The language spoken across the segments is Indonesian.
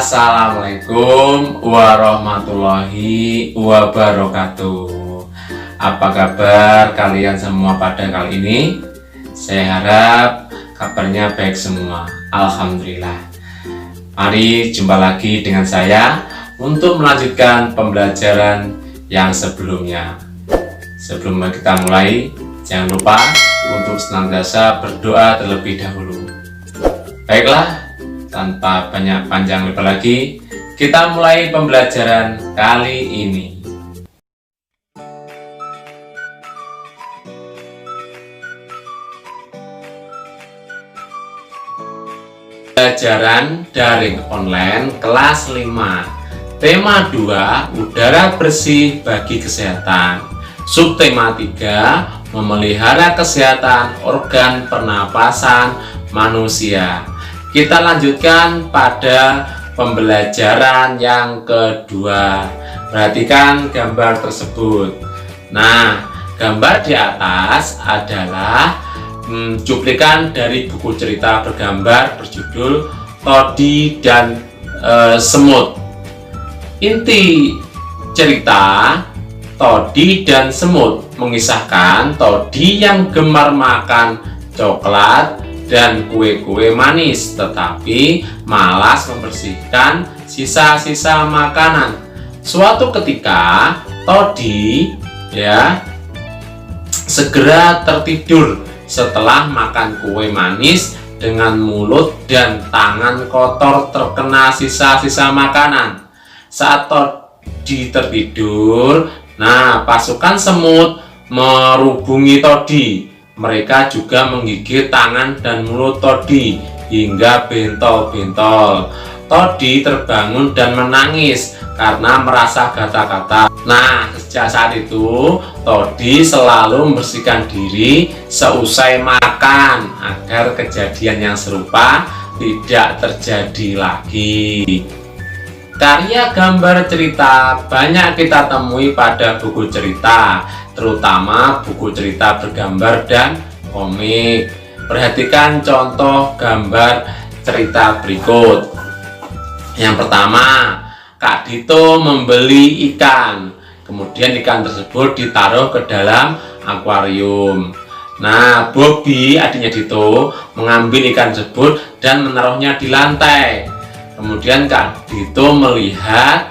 Assalamualaikum warahmatullahi wabarakatuh. Apa kabar kalian semua pada kali ini? Saya harap kabarnya baik semua. Alhamdulillah. Mari jumpa lagi dengan saya untuk melanjutkan pembelajaran yang sebelumnya. Sebelum kita mulai, jangan lupa untuk senantiasa berdoa terlebih dahulu. Baiklah, tanpa banyak panjang lebar lagi, kita mulai pembelajaran kali ini. Pembelajaran daring online kelas 5. Tema 2, udara bersih bagi kesehatan. Subtema 3, memelihara kesehatan organ pernapasan manusia. Kita lanjutkan pada pembelajaran yang kedua. Perhatikan gambar tersebut. Nah, gambar di atas adalah cuplikan dari buku cerita bergambar berjudul Todi dan Semut. Inti cerita, Todi dan Semut mengisahkan Todi yang gemar makan coklat dan kue-kue manis, tetapi malas membersihkan sisa-sisa makanan. Suatu ketika Todi segera tertidur setelah makan kue manis dengan mulut dan tangan kotor terkena sisa-sisa makanan. Saat Todi tertidur, pasukan semut merubungi Todi. Mereka juga menggigit tangan dan mulut Todi hingga bentol-bentol. Todi terbangun dan menangis karena merasa gatal-gatal. Sejak saat itu Todi selalu membersihkan diri seusai makan agar kejadian yang serupa tidak terjadi lagi. Karya gambar cerita banyak kita temui pada buku cerita, terutama buku cerita bergambar dan komik. Perhatikan contoh gambar cerita berikut. Yang pertama, Kak Dito membeli ikan. Kemudian ikan tersebut ditaruh ke dalam akuarium. Bobby, adiknya Dito, mengambil ikan tersebut dan menaruhnya di lantai. Kemudian Kak Dito melihat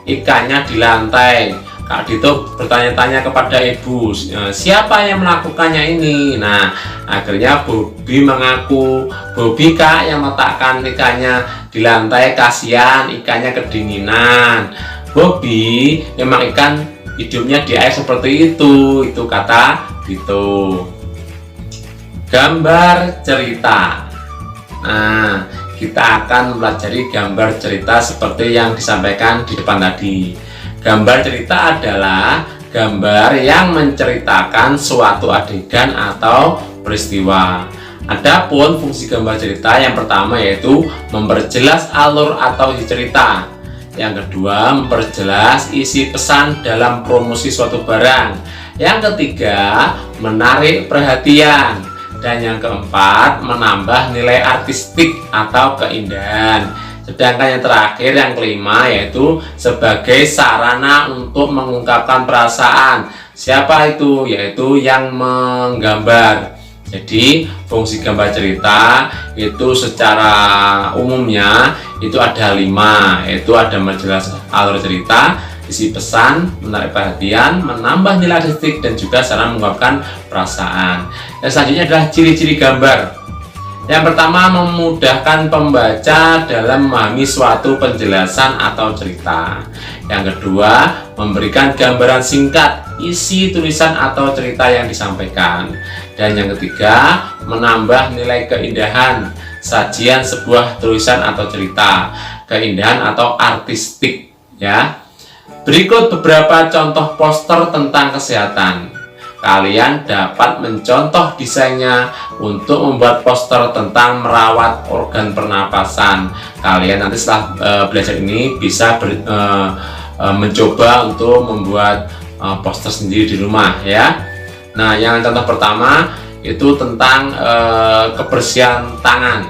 ikannya di lantai. Kak Dito bertanya-tanya kepada ibu, siapa yang melakukannya ini? Akhirnya Bobby mengaku, Bobby Kak yang meletakkan ikannya di lantai, kasihan ikannya kedinginan. Bobby, memang ikan hidupnya di air seperti itu kata Dito. Gambar cerita. Kita akan mempelajari gambar cerita seperti yang disampaikan di depan tadi. Gambar cerita adalah gambar yang menceritakan suatu adegan atau peristiwa. Adapun fungsi gambar cerita yang pertama yaitu memperjelas alur atau isi cerita. Yang kedua, memperjelas isi pesan dalam promosi suatu barang. Yang ketiga, menarik perhatian. Dan yang keempat, menambah nilai artistik atau keindahan. Sedangkan yang terakhir, yang kelima, yaitu sebagai sarana untuk mengungkapkan perasaan. Siapa itu? Yaitu yang menggambar. Jadi fungsi gambar cerita itu secara umumnya itu ada 5, yaitu ada memperjelas alur cerita, isi pesan, menarik perhatian, menambah nilai artistik, dan juga sarana mengungkapkan perasaan. Dan selanjutnya adalah ciri-ciri gambar. Yang pertama, memudahkan pembaca dalam memahami suatu penjelasan atau cerita. Yang kedua, memberikan gambaran singkat isi tulisan atau cerita yang disampaikan. Dan yang ketiga, menambah nilai keindahan sajian sebuah tulisan atau cerita, keindahan atau artistik Berikut beberapa contoh poster tentang kesehatan. Kalian dapat mencontoh desainnya untuk membuat poster tentang merawat organ pernapasan. Kalian nanti setelah belajar ini bisa mencoba untuk membuat poster sendiri di rumah yang contoh pertama itu tentang kebersihan tangan.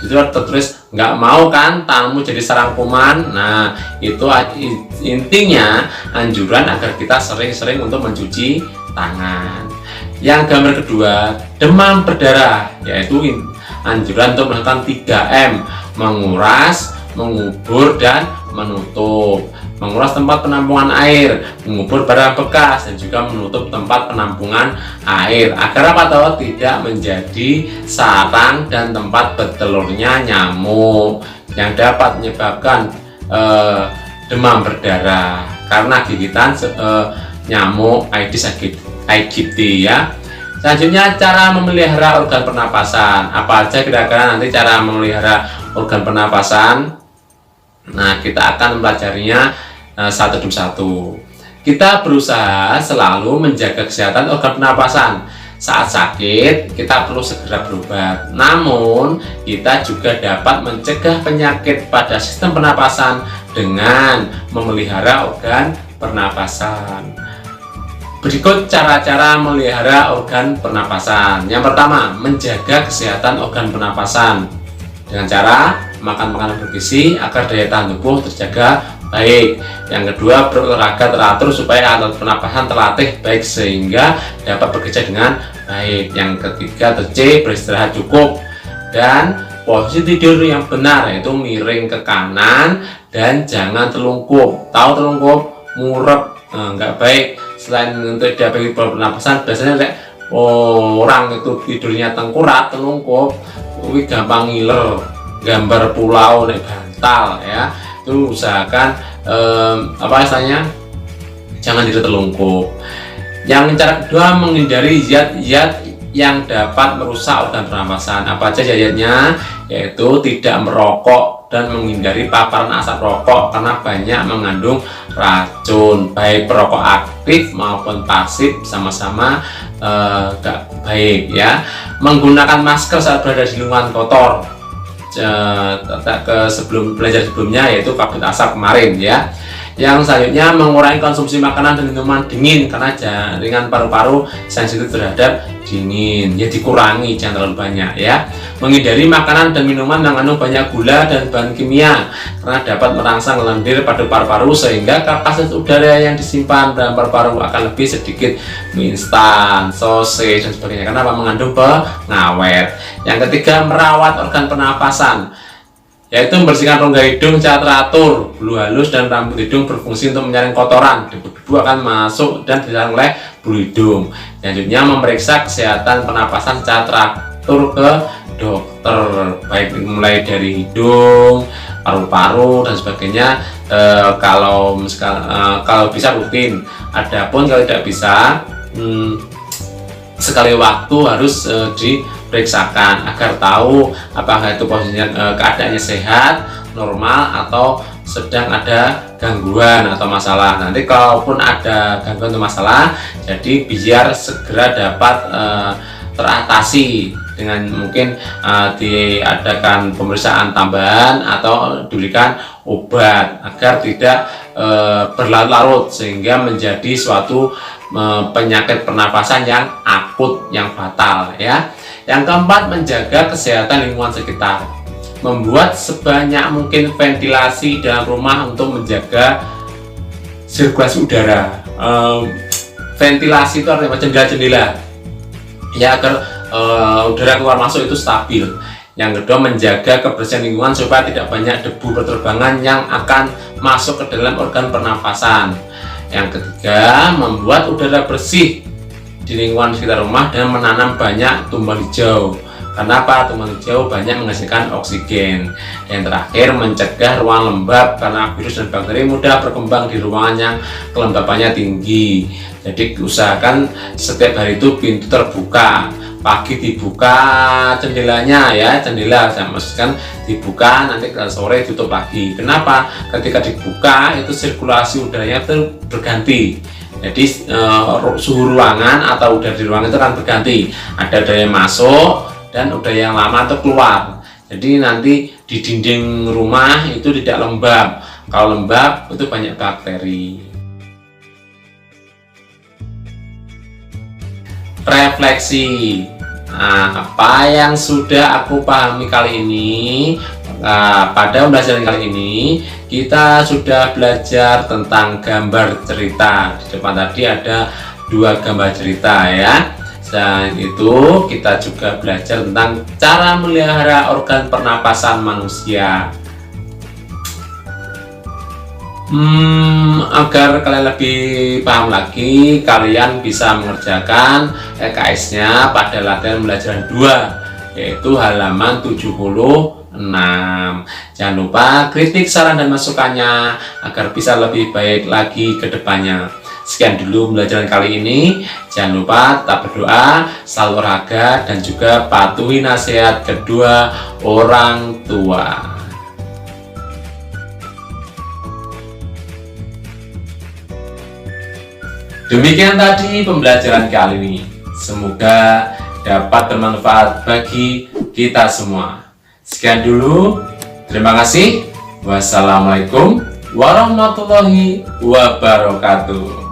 Itu tertulis nggak mau kan tanganmu jadi sarang kuman. Nah, itu intinya anjuran agar kita sering-sering untuk mencuci tangan. Yang gambar kedua, demam berdarah, yaitu anjuran untuk melakukan 3M: menguras, mengubur, dan menutup. Menguras tempat penampungan air, mengubur barang bekas, dan juga menutup tempat penampungan air agar apa tahu tidak menjadi sarang dan tempat bertelurnya nyamuk yang dapat menyebabkan demam berdarah karena gigitan nyamuk Aedes aegypti ya. Selanjutnya, cara memelihara organ pernapasan. Apa aja kira-kira nanti cara memelihara organ pernapasan? Nah, kita akan mempelajarinya satu demi satu. Kita berusaha selalu menjaga kesehatan organ pernapasan. Saat sakit, kita perlu segera berobat. Namun, kita juga dapat mencegah penyakit pada sistem pernapasan dengan memelihara organ pernapasan. Berikut cara-cara memelihara organ pernapasan. Yang pertama, menjaga kesehatan organ pernapasan dengan cara makan makanan bergizi agar daya tahan tubuh terjaga baik. Yang kedua, berolahraga teratur supaya alat pernapasan terlatih baik sehingga dapat bekerja dengan baik. Yang ketiga, beristirahat cukup dan posisi tidur yang benar, yaitu miring ke kanan dan jangan telungkup. Tahu telungkup? Murep, nggak baik. Selain untuk tidak baik pernapasan, biasanya orang itu tidurnya tengkurap, telungkup, gampang ngiler, gambar pulau naik bantal ya. Itu usahakan apa istilahnya, jangan tidur telungkup. Yang cara kedua, menghindari zat-zat yang dapat merusak organ pernapasan. Apa aja zat-zatnya? Yaitu tidak merokok dan menghindari paparan asap rokok karena banyak mengandung racun. Baik perokok aktif maupun pasif sama-sama gak baik ya. Menggunakan masker saat berada di lingkungan kotor. Sebelum belajar sebelumnya, yaitu kabut asap kemarin ya. Yang selanjutnya, mengurangi konsumsi makanan dan minuman dingin karena jaringan paru-paru sensitif terhadap dingin. Ya dikurangi, jangan terlalu banyak ya. Menghindari makanan dan minuman yang mengandung banyak gula dan bahan kimia karena dapat merangsang lendir pada paru-paru sehingga kapasitas udara yang disimpan dalam paru-paru akan lebih sedikit. Mie instan, sosis, dan sebagainya karena mengandung pengawet. Yang ketiga, merawat organ pernapasan, yaitu membersihkan rongga hidung secara teratur. Bulu halus dan rambut hidung berfungsi untuk menyaring kotoran. Debu-debu akan masuk dan disaring oleh bulu hidung. Selanjutnya, memeriksa kesehatan pernapasan secara teratur ke dokter, baik mulai dari hidung, paru-paru, dan sebagainya. Kalau bisa rutin. Adapun kalau tidak bisa, sekali waktu harus diperiksakan agar tahu apakah itu posisinya keadaannya sehat, normal, atau sedang ada gangguan atau masalah. Nanti kalaupun ada gangguan atau masalah, jadi biar segera dapat teratasi dengan mungkin diadakan pemeriksaan tambahan atau diberikan obat agar tidak berlarut-larut sehingga menjadi suatu penyakit pernapasan yang akut, yang fatal ya. Yang keempat, menjaga kesehatan lingkungan sekitar. Membuat sebanyak mungkin ventilasi dalam rumah untuk menjaga sirkulasi udara. Ventilasi itu artinya jendela-jendela ya, agar udara keluar masuk itu stabil. Yang kedua, menjaga kebersihan lingkungan supaya tidak banyak debu berterbangan yang akan masuk ke dalam organ pernapasan. Yang ketiga, membuat udara bersih di lingkungan sekitar rumah dan menanam banyak tumbuhan hijau. Kenapa? Tumbuhan hijau banyak menghasilkan oksigen. Yang terakhir, mencegah ruang lembab karena virus dan bakteri mudah berkembang di ruangan yang kelembabannya tinggi. Jadi usahakan setiap hari itu pintu terbuka. Pagi dibuka jendelanya ya, jendela saya maksudkan dibuka, nanti sore tutup lagi. Kenapa? Ketika dibuka itu sirkulasi udaranya itu berganti. Jadi suhu ruangan atau udara di ruangan itu akan berganti. Ada udara yang masuk dan udara yang lama itu keluar. Jadi nanti di dinding rumah itu tidak lembab. Kalau lembab itu banyak bakteri. Refleksi. Nah, apa yang sudah aku pahami kali ini? Nah, pada pembelajaran kali ini kita sudah belajar tentang gambar cerita. Di depan tadi ada 2 gambar cerita ya. Selain itu kita juga belajar tentang cara melihara organ pernapasan manusia. Agar kalian lebih paham lagi, kalian bisa mengerjakan LKS-nya pada latihan pembelajaran 2, yaitu halaman 76. Jangan lupa kritik, saran, dan masukannya agar bisa lebih baik lagi ke depannya. Sekian dulu pembelajaran kali ini. Jangan lupa tetap berdoa, selalu olahraga, dan juga patuhi nasihat kedua orang tua. Demikian tadi pembelajaran kali ini. Semoga dapat bermanfaat bagi kita semua. Sekian dulu. Terima kasih. Wassalamualaikum warahmatullahi wabarakatuh.